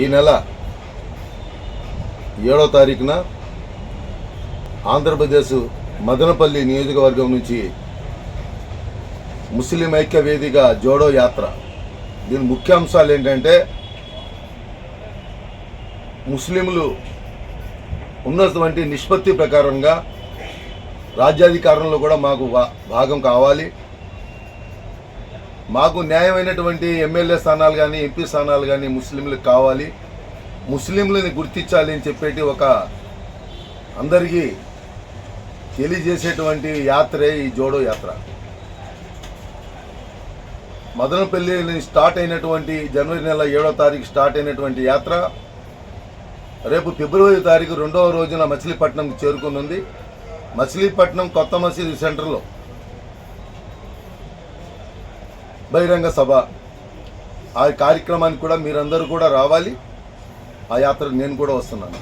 ఈ నెల 7వ తారీఖున ఆంధ్రప్రదేశ్ మదనపల్లి నియోజకవర్గం నుంచి ముస్లిం ఐక్య వేదిక జోడో యాత్ర. దీని ముఖ్యాంశాలు ఏంటంటే, ముస్లింలు ఉన్నటువంటి నిష్పత్తి ప్రకారంగా రాజ్యాధికారంలో కూడా మాకు భాగం కావాలి, మాకు న్యాయమైనటువంటి ఎమ్మెల్యే స్థానాలు కానీ ఎంపీ స్థానాలు కానీ ముస్లింలకు కావాలి, ముస్లింలని గుర్తించాలి అని చెప్పేటి ఒక అందరికీ తెలియజేసేటువంటి యాత్రే ఈ జోడో యాత్ర. మదనపల్లి స్టార్ట్ అయినటువంటి జనవరి నెల 7వ తారీఖు స్టార్ట్ అయినటువంటి యాత్ర రేపు ఫిబ్రవరి తారీఖు 2వ రోజున మచిలీపట్నంకి చేరుకునుంది. మచిలీపట్నం కొత్త మసీదు సెంటర్లో బహిరంగ సభ. ఆ కార్యక్రమానికి కూడా మీరందరూ కూడా రావాలి. ఆ యాత్రకు నేను కూడా వస్తున్నాను.